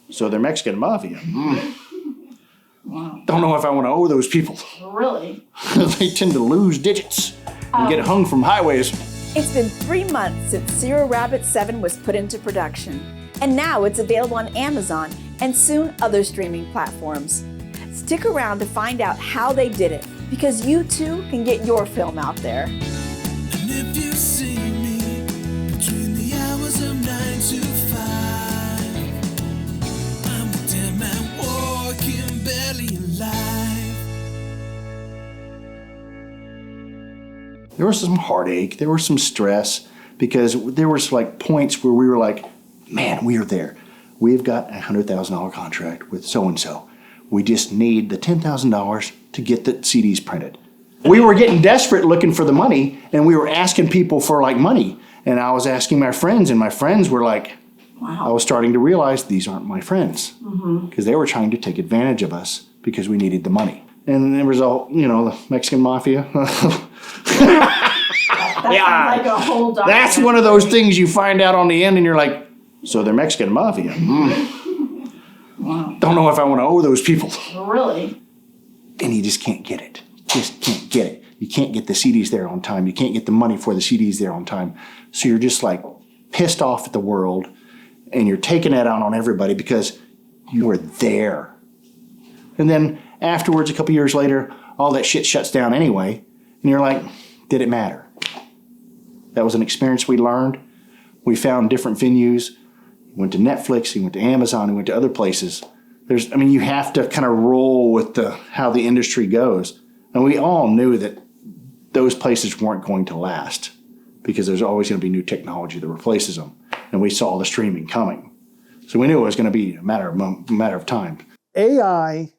So they're Mexican mafia. Wow. Don't know if I want to owe those people. Really? They tend to lose digits and get hung from highways. It's been 3 months since Zero Rabbit 7 was put into production, and now it's available on Amazon and soon other streaming platforms. Stick around to find out how they did it, because you too can get your film out there. And if you see me between the hours of 9 to 5, I'm a dead man walking, barely alive. There was some heartache, there was some stress, because there was like points where we were like, man, we are there. We've got a $100,000 contract with so-and-so. We just need the $10,000 to get the CDs printed. We were getting desperate looking for the money, and we were asking people for like money. And I was asking my friends, and my friends were like, Wow. I was starting to realize these aren't my friends. Because they were trying to take advantage of us because we needed the money. And the result, the Mexican mafia. That sounds like a whole That's one of those things you find out on the end, and you're like, so they're Mexican mafia. Wow. Don't know if I want to owe those people. Really? And you just can't get it. Just can't get it. You can't get the CDs there on time. You can't get the money for the CDs there on time. So you're just like pissed off at the world, and you're taking that out on everybody because you were there. And then afterwards, a couple years later, all that shit shuts down anyway. And you're like, did it matter? That was an experience we learned. We found different venues. We went to Netflix, we went to Amazon, we went to other places. You have to kind of roll with how the industry goes. And we all knew that those places weren't going to last because there's always going to be new technology that replaces them. And we saw the streaming coming. So we knew it was going to be a matter of time. AI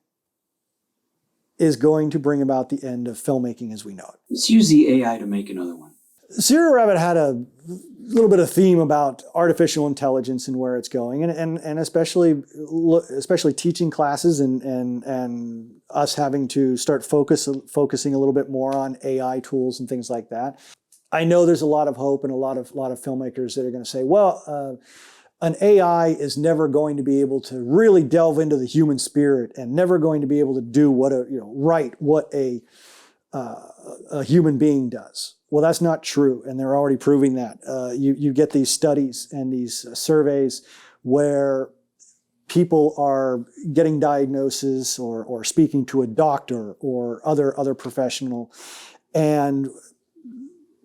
is going to bring about the end of filmmaking as we know it. Let's use the AI to make another one. Zero Rabbit had a little bit of theme about artificial intelligence and where it's going, and especially teaching classes and us having to start focusing a little bit more on AI tools and things like that. I know there's a lot of hope and a lot of filmmakers that are going to say, well, an AI is never going to be able to really delve into the human spirit and never going to be able to do what a human being does. Well, that's not true, and they're already proving that. You get these studies and these surveys where people are getting diagnoses or speaking to a doctor or other professional, and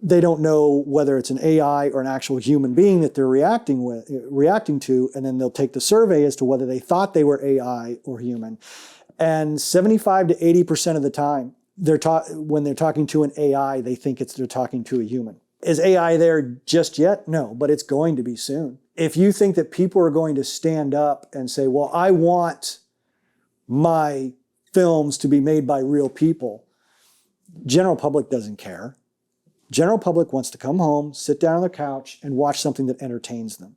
they don't know whether it's an AI or an actual human being that they're reacting to, and then they'll take the survey as to whether they thought they were AI or human. And 75 to 80% of the time, when they're talking to an AI, they think they're talking to a human. Is AI there just yet? No, but it's going to be soon. If you think that people are going to stand up and say, well, I want my films to be made by real people, general public doesn't care. General public wants to come home, sit down on their couch, and watch something that entertains them.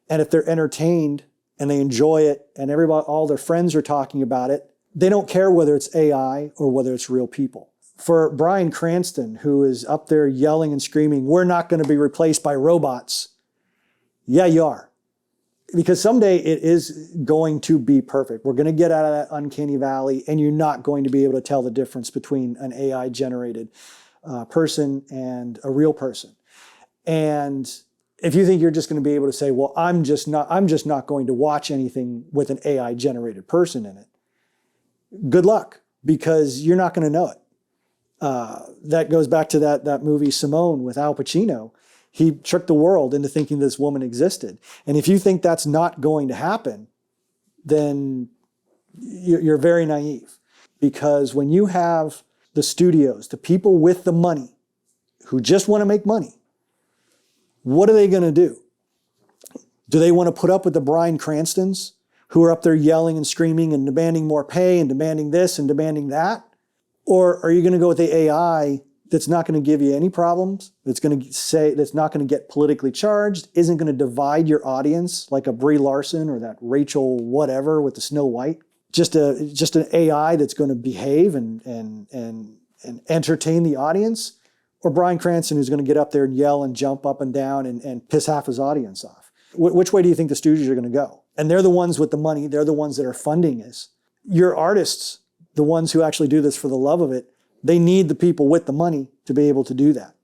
And if they're entertained and they enjoy it and all their friends are talking about it, they don't care whether it's AI or whether it's real people. For Bryan Cranston, who is up there yelling and screaming, we're not going to be replaced by robots. Yeah, you are. Because someday it is going to be perfect. We're going to get out of that uncanny valley, and you're not going to be able to tell the difference between an AI-generated person and a real person. And if you think you're just going to be able to say, well, I'm just not going to watch anything with an AI-generated person in it, good luck, because you're not going to know it. That goes back to that movie Simone with Al Pacino. He tricked the world into thinking this woman existed. And if you think that's not going to happen, then you're very naive. Because when you have the studios, the people with the money who just want to make money, what are they going to do? Do they want to put up with the Bryan Cranstons who are up there yelling and screaming and demanding more pay and demanding this and demanding that? Or are you going to go with the AI that's not going to give you any problems, that's not going to get politically charged, isn't going to divide your audience like a Brie Larson or that Rachel whatever with the Snow White? Just an AI that's going to behave and entertain the audience? Or Bryan Cranston who's going to get up there and yell and jump up and down and piss half his audience off? Which way do you think the studios are going to go? And they're the ones with the money. They're the ones that are funding this. Your artists, the ones who actually do this for the love of it, they need the people with the money to be able to do that.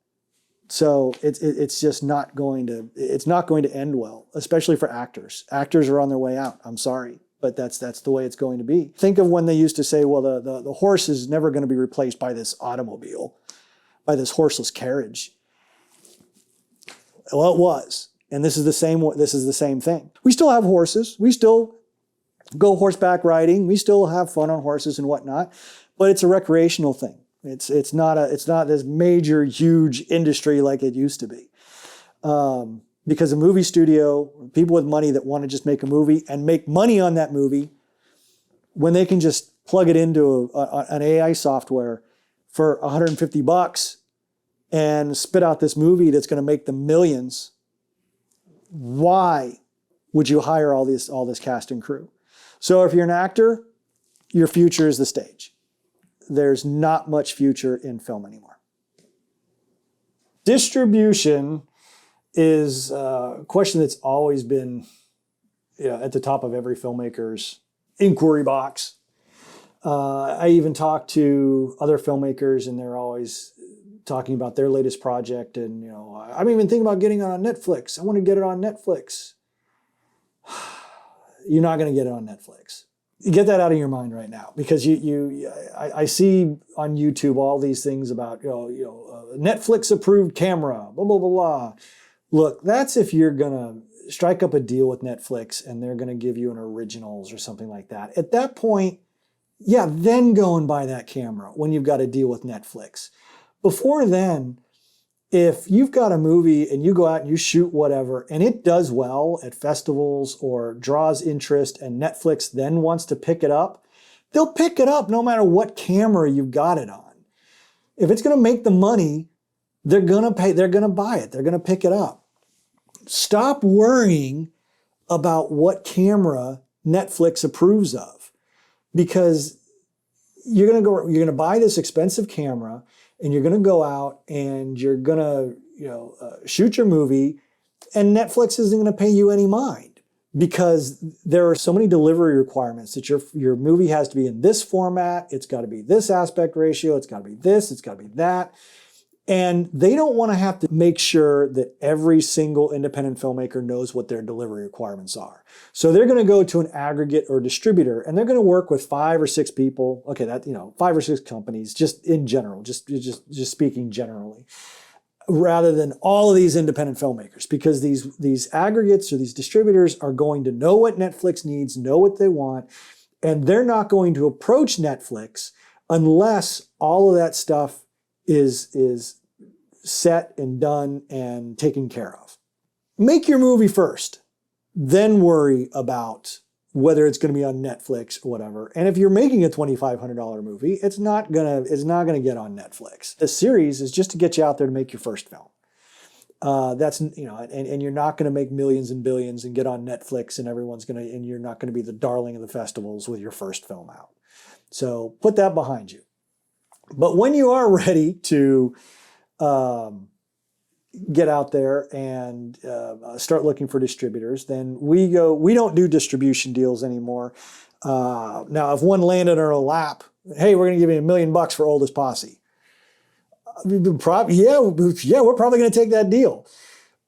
So it's just not going to end well, especially for actors. Actors are on their way out. I'm sorry, but that's the way it's going to be. Think of when they used to say, well, the horse is never going to be replaced by this automobile, by this horseless carriage. Well, it was, and this is the same thing. We still have horses. We still go horseback riding. We still have fun on horses and whatnot, but it's a recreational thing. It's not this major, huge industry like it used to be. Because a movie studio, people with money that want to just make a movie and make money on that movie, when they can just plug it into an AI software for $150 and spit out this movie that's going to make them millions, why would you hire all this cast and crew? So if you're an actor, your future is the stage. There's not much future in film anymore. Distribution is a question that's always been at the top of every filmmaker's inquiry box. I even talk to other filmmakers and they're always talking about their latest project and, I'm even thinking about getting it on Netflix. I want to get it on Netflix. You're not going to get it on Netflix. Get that out of your mind right now, because I see on YouTube all these things about Netflix approved camera, blah blah blah blah. Look, that's if you're gonna strike up a deal with Netflix and they're gonna give you an originals or something like that. At that point, yeah, then go and buy that camera when you've got a deal with Netflix. Before then, if you've got a movie and you go out and you shoot whatever and it does well at festivals or draws interest and Netflix then wants to pick it up, they'll pick it up no matter what camera you've got it on. If it's going to make the money, they're going to pay, they're going to buy it, they're going to pick it up. Stop worrying about what camera Netflix approves of, because you're going to buy this expensive camera and you're going to go out and you're going to shoot your movie, and Netflix isn't going to pay you any mind, because there are so many delivery requirements that your movie has to be in this format, it's got to be this aspect ratio, it's got to be this, it's got to be that. And they don't want to have to make sure that every single independent filmmaker knows what their delivery requirements are. So they're going to go to an aggregate or distributor, and they're going to work with 5 or 6 people. Okay, 5 or 6 companies, just in general, just speaking generally, rather than all of these independent filmmakers, because these aggregates or these distributors are going to know what Netflix needs, know what they want, and they're not going to approach Netflix unless all of that stuff is set and done and taken care of. Make your movie first, then worry about whether it's going to be on Netflix or whatever. And if you're making a $2,500 movie, it's not gonna get on Netflix. The series is just to get you out there to make your first film. And you're not going to make millions and billions and get on Netflix, and and you're not going to be the darling of the festivals with your first film out. So put that behind you. But when you are ready to get out there and start looking for distributors, then we don't do distribution deals anymore. Now, if one landed on our lap, hey, we're going to give you $1 million for Oldest Posse. We're probably going to take that deal.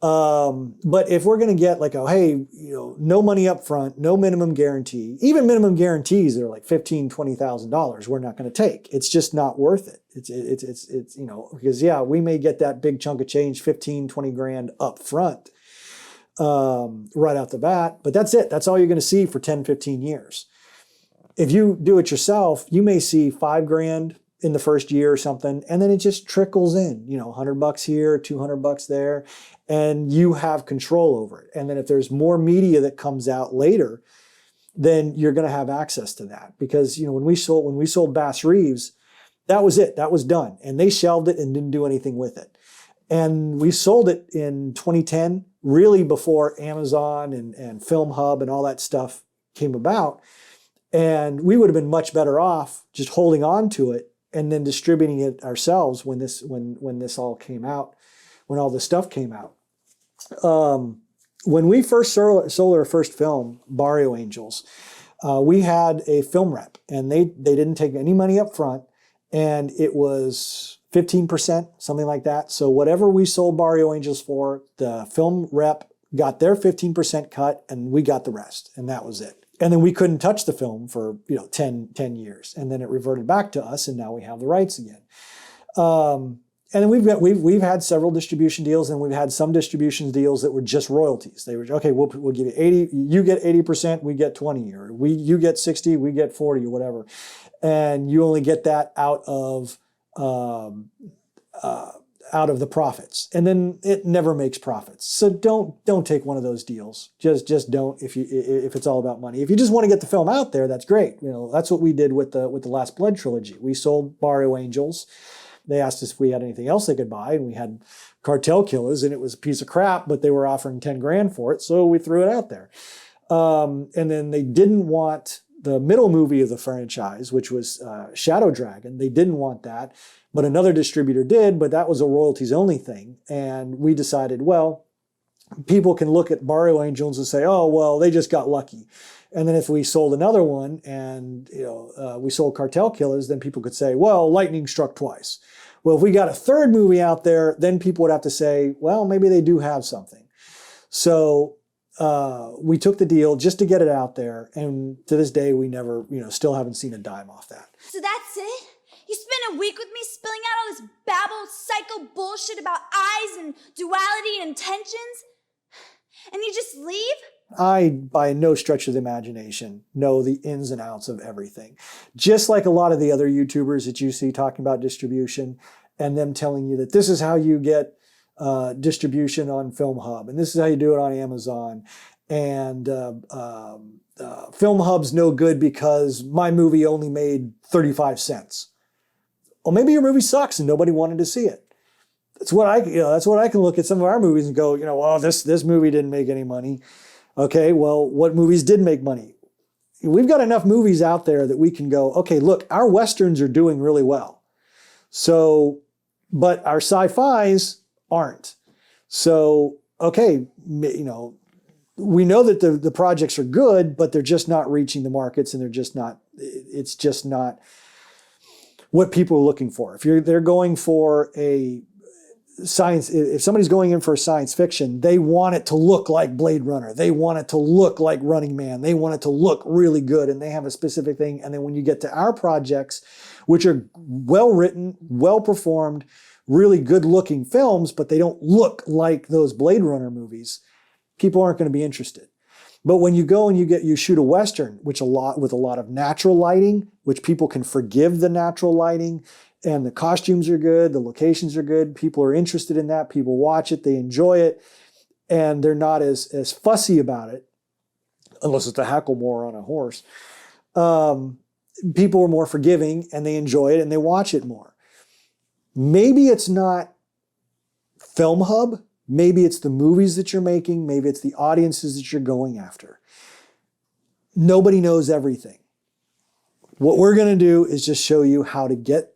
But if we're going to get no money up front, no minimum guarantee, even minimum guarantees that are like $15,000, $20,000, we're not going to take. It's just not worth it. It's because we may get that big chunk of change, 15, 20 grand up front, right out the bat, but that's it. That's all you're going to see for 10, 15 years. If you do it yourself, you may see $5,000 in the first year or something, and then it just trickles in, $100 here, $200 there, and you have control over it. And then if there's more media that comes out later, then you're going to have access to that. Because when we sold Bass Reeves, that was it. That was done. And they shelved it and didn't do anything with it. And we sold it in 2010, really before Amazon and Film Hub and all that stuff came about. And we would have been much better off just holding on to it and then distributing it ourselves when this all came out, when all this stuff came out. when we first sold our first film, Barrio Angels, we had a film rep, and they didn't take any money up front, and it was 15%, something like that. So whatever we sold Barrio Angels for, the film rep got their 15% cut, and we got the rest, and that was it. And then we couldn't touch the film for 10 years, and then it reverted back to us, and now we have the rights again. And then we've had several distribution deals, and we've had some distribution deals that were just royalties. They were, okay, we'll give you 80, you get 80%, we get 20, or you get 60, we get 40, or whatever. And you only get that out of the profits. And then it never makes profits. So don't take one of those deals. Just don't if it's all about money. If you just want to get the film out there, that's great. That's what we did with the Last Blood trilogy. We sold Barrio Angels. They asked us if we had anything else they could buy, and we had Cartel Killers, and it was a piece of crap, but they were offering 10 grand for it, so we threw it out there. And then they didn't want the middle movie of the franchise, which was Shadow Dragon. They didn't want that, but another distributor did, but that was a royalties only thing. And we decided, well, people can look at Barrio Angels and say, oh, well, they just got lucky. And then if we sold another one and we sold Cartel Killers, then people could say, well, lightning struck twice. Well, if we got a third movie out there, then people would have to say, well, maybe they do have something. So we took the deal just to get it out there. And to this day, we never, still haven't seen a dime off that. So that's it? You spent a week with me spilling out all this babble, psycho bullshit about eyes and duality and intentions? And you just leave? I, by no stretch of the imagination, know the ins and outs of everything. Just like a lot of the other YouTubers that you see talking about distribution and them telling you that this is how you get distribution on Film Hub, and this is how you do it on Amazon. And Film Hub's no good because my movie only made 35 cents. Well, maybe your movie sucks and nobody wanted to see it. That's what I can look at some of our movies and go, well, this movie didn't make any money. Okay, well, what movies did make money? We've got enough movies out there that we can go, okay, look, our Westerns are doing really well. So, but our sci-fis aren't. So, okay, we know that the projects are good, but they're just not reaching the markets, and it's just not what people are looking for. If they're going for a science, if somebody's going in for science fiction, they want it to look like Blade Runner. They want it to look like Running Man. They want it to look really good, and they have a specific thing. And then when you get to our projects, which are well written, well performed, really good looking films, but they don't look like those Blade Runner movies, people aren't going to be interested. But when you go and you shoot a Western, with a lot of natural lighting, which people can forgive the natural lighting, and the costumes are good, the locations are good, people are interested in that, people watch it, they enjoy it, and they're not as fussy about it, unless it's a Hacklemore on a horse. People are more forgiving, and they enjoy it, and they watch it more. Maybe it's not Film Hub, maybe it's the movies that you're making, maybe it's the audiences that you're going after. Nobody knows everything. What we're going to do is just show you how to get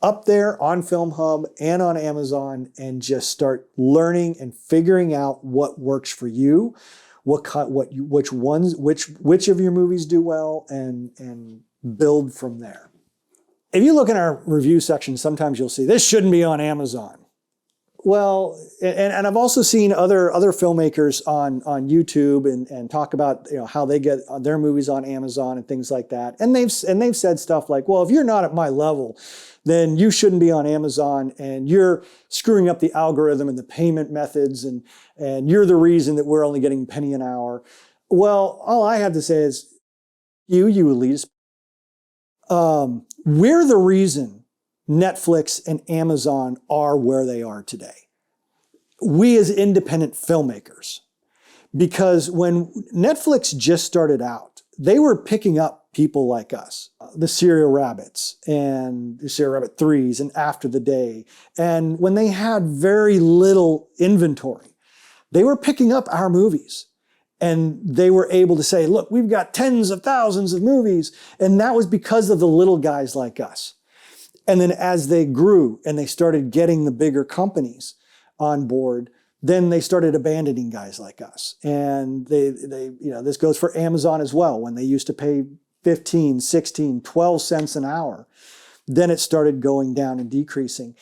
up there on Film Hub and on Amazon and just start learning and figuring out what works for you, which of your movies do well, and build from there. If you look in our review section, sometimes you'll see this shouldn't be on Amazon. Well, and I've also seen other filmmakers on YouTube and talk about how they get their movies on Amazon and things like that. And they've said stuff like, well, if you're not at my level, then you shouldn't be on Amazon, and you're screwing up the algorithm and the payment methods, and you're the reason that we're only getting a penny an hour. Well, all I have to say is, you elitist, we're the reason Netflix and Amazon are where they are today. We as independent filmmakers, because when Netflix just started out, they were picking up people like us, the Serial Rabbits and the Serial Rabbit 3s and After the Day. And when they had very little inventory, they were picking up our movies. And they were able to say, look, we've got tens of thousands of movies. And that was because of the little guys like us. And then as they grew and they started getting the bigger companies on board, then they started abandoning guys like us. And they this goes for Amazon as well. When they used to pay 15, 16, 12 cents an hour, then it started going down and decreasing.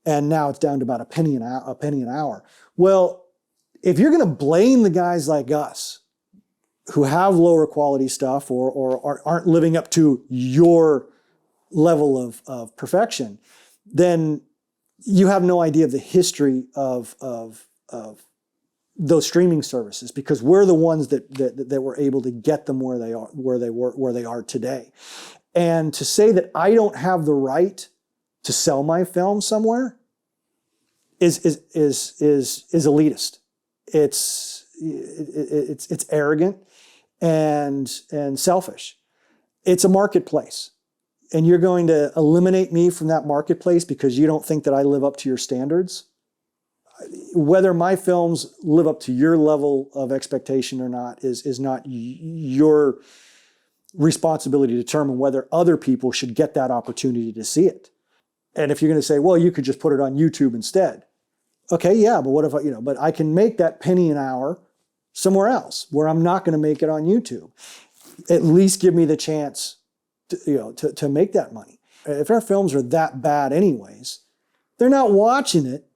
And now it's down to about a penny an hour. Well, if you're going to blame the guys like us who have lower quality stuff or aren't living up to your level of perfection, then you have no idea of the history of those streaming services, because we're the ones that were able to get them where they are today. And to say that I don't have the right to sell my film somewhere is elitist. It's arrogant and selfish. It's a marketplace. And you're going to eliminate me from that marketplace because you don't think that I live up to your standards. Whether my films live up to your level of expectation or not is not your responsibility to determine whether other people should get that opportunity to see it. And if you're going to say, well, you could just put it on YouTube instead. Okay, yeah, but what if but I can make that penny an hour somewhere else where I'm not going to make it on YouTube. At least give me the chance to make that money. If our films are that bad anyways, they're not watching it,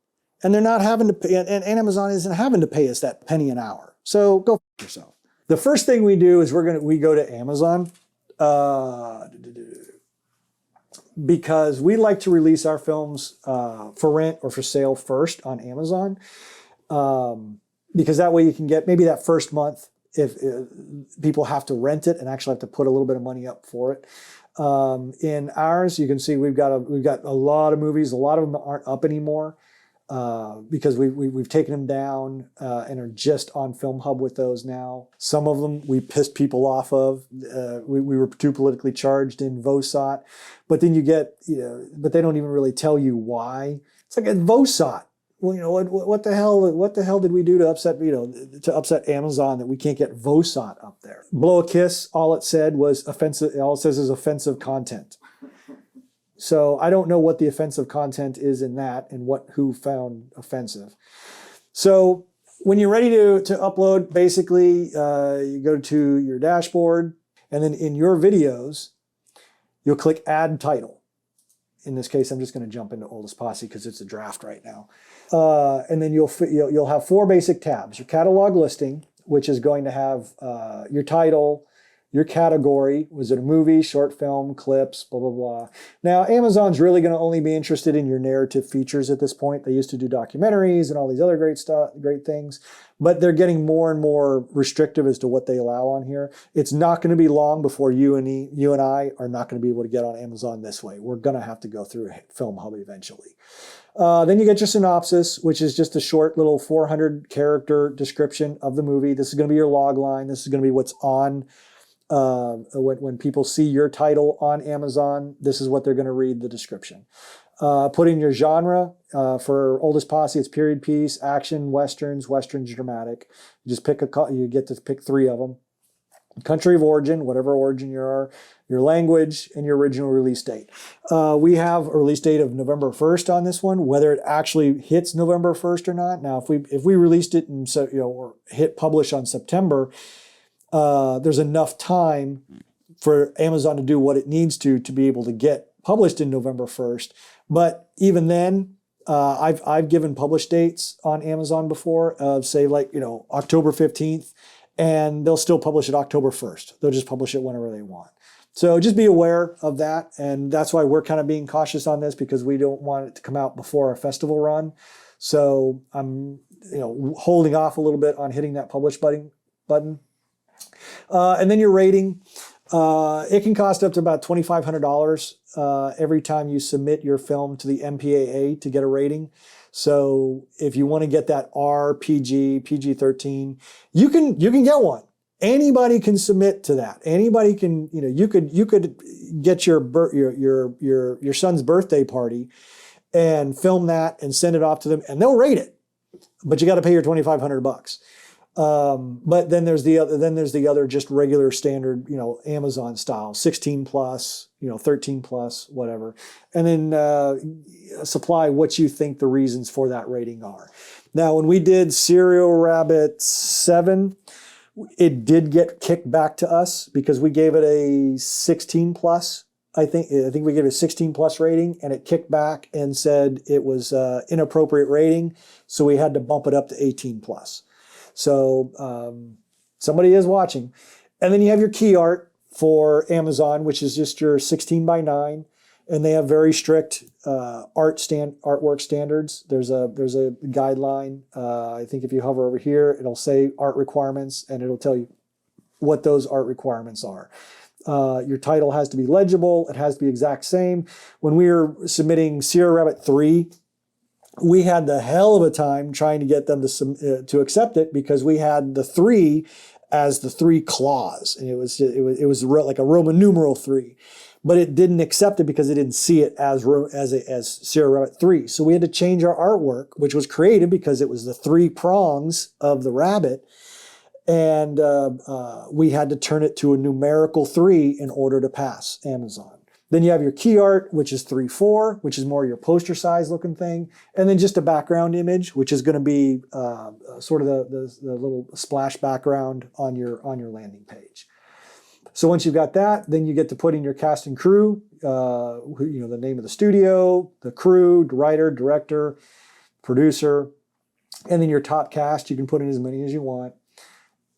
and they're not having to pay, and Amazon isn't having to pay us that penny an hour. So go f yourself. The first thing we do is we go to Amazon because we like to release our films for rent or for sale first on Amazon, because that way you can get maybe that first month if people have to rent it and actually have to put a little bit of money up for it. In ours, you can see we've got a lot of movies. A lot of them aren't up anymore because we've taken them down and are just on Film Hub with those now. Some of them we pissed people off of. We were too politically charged in VOSOT, but then you get but they don't even really tell you why. It's like a VOSOT. Well, what the hell did we do to upset Amazon that we can't get VOSOT up there? Blow a Kiss, all it said was offensive. All it says is offensive content. So I don't know what the offensive content is in that and who found offensive. So when you're ready to upload, basically you go to your dashboard, and then in your videos, you'll click Add Title. In this case, I'm just going to jump into Oldest Posse because it's a draft right now. And then you'll have 4 basic tabs. Your catalog listing, which is going to have your title, your category. Was it a movie, short film, clips, blah, blah, blah. Now, Amazon's really going to only be interested in your narrative features at this point. They used to do documentaries and all these other great things, but they're getting more and more restrictive as to what they allow on here. It's not going to be long before you and I are not going to be able to get on Amazon this way. We're going to have to go through Film Hub eventually. Then you get your synopsis, which is just a short little 400 character description of the movie. This is going to be your log line. This is going to be what's on when people see your title on Amazon. This is what they're going to read, the description. Put in your genre. For Oldest Posse, it's period piece, action, westerns, dramatic. You just you get to pick 3 of them. Country of origin, whatever origin you are, your language, and your original release date. We have a release date of November 1st on this one. Whether it actually hits November 1st or not. Now, if we released it and or hit publish on September, there's enough time for Amazon to do what it needs to be able to get published in November 1st. But even then, I've given publish dates on Amazon before of say October 15th, and they'll still publish it October 1st. They'll just publish it whenever they want. So just be aware of that. And that's why we're kind of being cautious on this, because we don't want it to come out before our festival run. So I'm holding off a little bit on hitting that publish button. And then your rating. It can cost up to about $2,500 every time you submit your film to the MPAA to get a rating. So if you want to get that R, PG, PG-13, you can get one. Anybody can submit to that. Anybody can, you could get your son's birthday party and film that and send it off to them, and they'll rate it. But you got to pay your $2,500. But then there's the other just regular standard, Amazon style, 16 plus, 13 plus, whatever. And then supply what you think the reasons for that rating are. Now, when we did Serial Rabbit 7, it did get kicked back to us because we gave it a 16 plus. I think we gave it a 16 plus rating, and it kicked back and said it was inappropriate rating. So we had to bump it up to 18 plus. So somebody is watching. And then you have your key art for Amazon, which is just your 16 by 9. And they have very strict artwork standards. There's a guideline. I think if you hover over here, it'll say art requirements, and it'll tell you what those art requirements are. Your title has to be legible. It has to be exact same. When we were submitting Sierra Rabbit 3, we had the hell of a time trying to get them to accept it because we had the 3 as the 3 clause, and it was like a Roman numeral 3, but it didn't accept it because it didn't see it as Sierra Rabbit 3. So we had to change our artwork, which was created because it was the 3 prongs of the rabbit, and we had to turn it to a numerical 3 in order to pass Amazon. Then you have your key art, which is 3:4, which is more your poster size looking thing. And then just a background image, which is going to be sort of the little splash background on your landing page. So once you've got that, then you get to put in your cast and crew, the name of the studio, the crew, writer, director, producer, and then your top cast. You can put in as many as you want.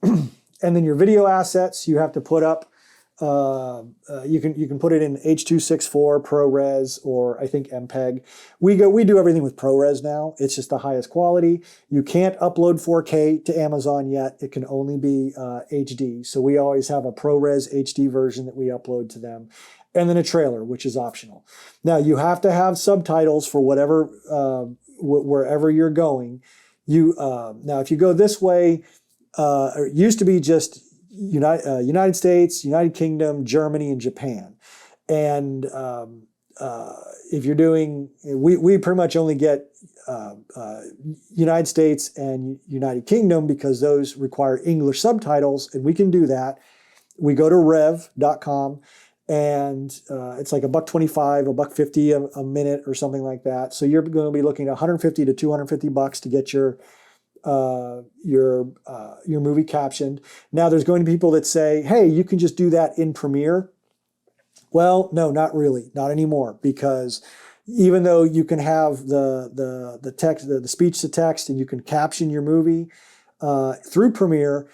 And then your video assets, you have to put up. You can put it in H.264 ProRes or I think MPEG. We do everything with ProRes now. It's just the highest quality. You can't upload 4K to Amazon yet. It can only be HD. So we always have a ProRes HD version that we upload to them, and then a trailer, which is optional. Now you have to have subtitles for whatever wherever you're going. Now if you go this way, it used to be just United States, United Kingdom, Germany, and Japan. And if you're doing, we pretty much only get United States and United Kingdom because those require English subtitles, and we can do that. We go to rev.com, and it's like $1.25, $1.50 a minute or something like that. So you're going to be looking at $150 to $250 to get your movie captioned. Now there's going to be people that say, hey, you can just do that in Premiere. Well, no, not really, not anymore, because even though you can have the text, the speech to text, and you can caption your movie through Premiere,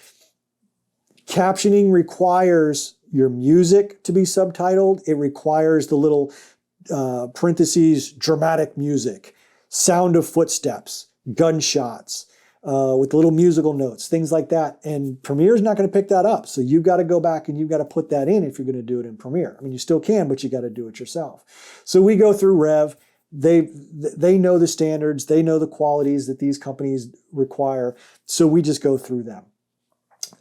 captioning requires your music to be subtitled. It requires the little parentheses, dramatic music, sound of footsteps, gunshots, with the little musical notes, things like that. And Premiere's not going to pick that up. So you've got to go back and you've got to put that in if you're going to do it in Premiere. I mean, you still can, but you got to do it yourself. So we go through Rev. They know the standards. They know the qualities that these companies require. So we just go through them.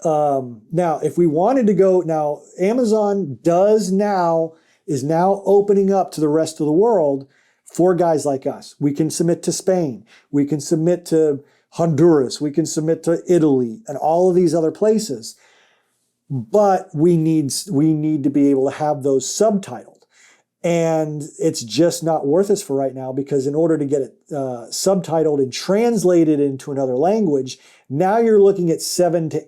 Now, if we wanted to go, now Amazon is now opening up to the rest of the world for guys like us. We can submit to Spain. We can submit to Honduras, we can submit to Italy and all of these other places, but we need to be able to have those subtitled. And it's just not worth it for right now, because in order to get it subtitled and translated into another language, now you're looking at $7 to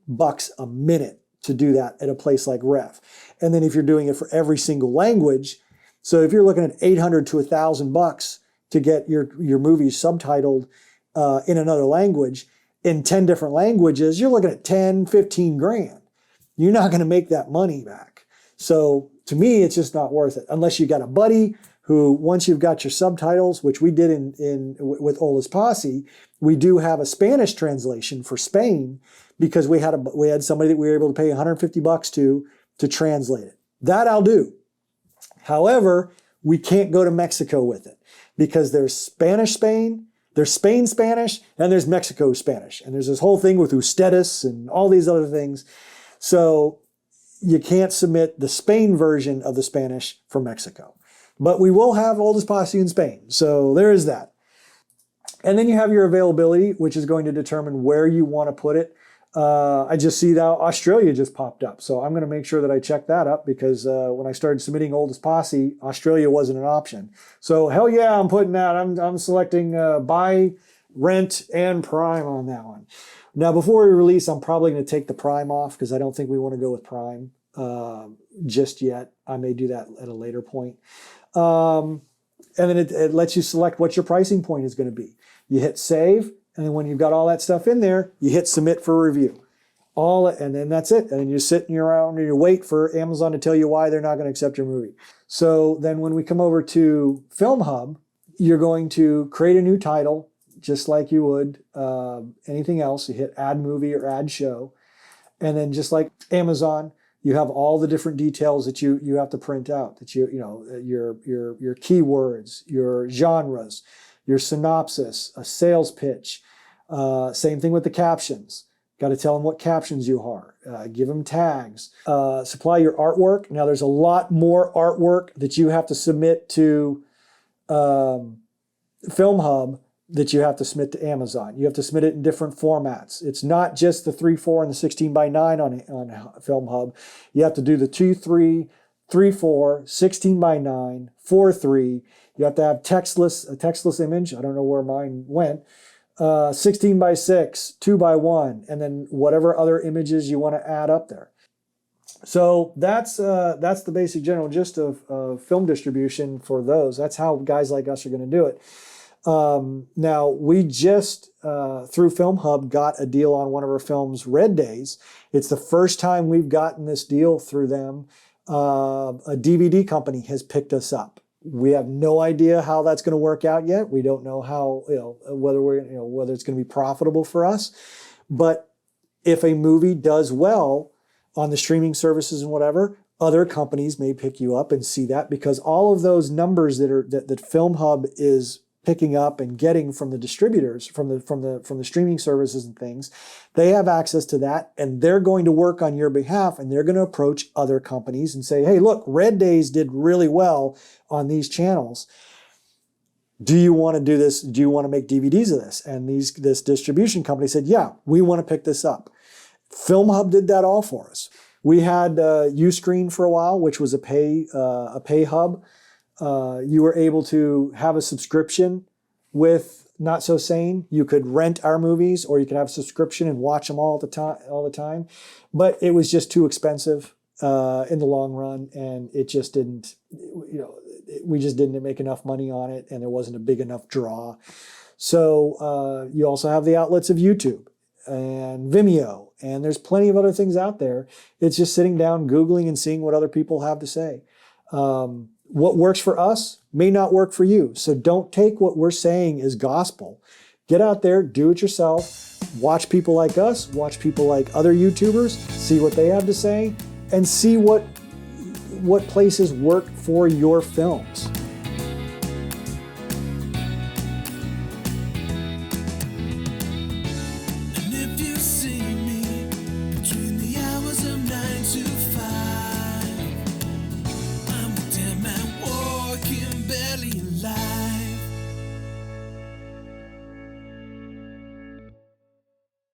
$8 a minute to do that at a place like Rev. And then if you're doing it for every single language, so if you're looking at $800 to $1,000 to get your movie subtitled in another language, in 10 different languages, you're looking at 10, 15 grand. You're not going to make that money back. So to me, it's just not worth it. Unless you got a buddy who, once you've got your subtitles, which we did with Ola's Posse, we do have a Spanish translation for Spain, because we had somebody that we were able to pay $150 to translate it. That I'll do. However, we can't go to Mexico with it, because there's Spanish Spain, there's Spain Spanish, and there's Mexico Spanish. And there's this whole thing with ustedes and all these other things. So you can't submit the Spain version of the Spanish for Mexico. But we will have Oldest Posse in Spain. So there is that. And then you have your availability, which is going to determine where you want to put it. I just see that Australia just popped up. So I'm going to make sure that I check that up because when I started submitting Oldest Posse, Australia wasn't an option. So hell yeah, I'm putting that. I'm selecting buy, rent, and Prime on that one. Now, before we release, I'm probably going to take the Prime off because I don't think we want to go with Prime just yet. I may do that at a later point. And then it lets you select what your pricing point is going to be. You hit save. And then when you've got all that stuff in there, you hit submit for review. And then that's it. And then you're sitting around and you wait for Amazon to tell you why they're not going to accept your movie. So then when we come over to Film Hub, you're going to create a new title, just like you would anything else. You hit add movie or add show. And then just like Amazon, you have all the different details that you have to print out, that your keywords, your genres, your synopsis, a sales pitch. Same thing with the captions. Got to tell them what captions you are. Give them tags. Supply your artwork. Now there's a lot more artwork that you have to submit to Film Hub that you have to submit to Amazon. You have to submit it in different formats. It's not just the 3:4 and the 16:9 on Film Hub. You have to do the 2:3, 3:4, 16:9, 4:3. You have to have a textless image. I don't know where mine went. 16:6, 2:1, and then whatever other images you want to add up there. So that's the basic general gist of film distribution for those. That's how guys like us are going to do it. Now we just through Film Hub got a deal on one of our films, Red Days. It's the first time we've gotten this deal through them. A DVD company has picked us up. We have no idea how that's going to work out yet. We don't know how, whether it's going to be profitable for us. But if a movie does well on the streaming services and whatever, other companies may pick you up and see that, because all of those numbers that Film Hub is picking up and getting from the distributors, from the streaming services and things, they have access to that, and they're going to work on your behalf, and they're going to approach other companies and say, hey, look, Red Days did really well on these channels. Do you want to do this? Do you want to make DVDs of this? And this distribution company said, yeah, we want to pick this up. Film Hub did that all for us. We had Uscreen for a while, which was a pay hub. You were able to have a subscription with Not So Sane. You could rent our movies, or you could have a subscription and watch them all the time. But it was just too expensive in the long run, and it just didn't. We just didn't make enough money on it, and there wasn't a big enough draw. So you also have the outlets of YouTube and Vimeo, and there's plenty of other things out there. It's just sitting down, Googling, and seeing what other people have to say. What works for us may not work for you. So don't take what we're saying as gospel. Get out there, do it yourself, watch people like us, watch people like other YouTubers, see what they have to say, and see what places work for your films.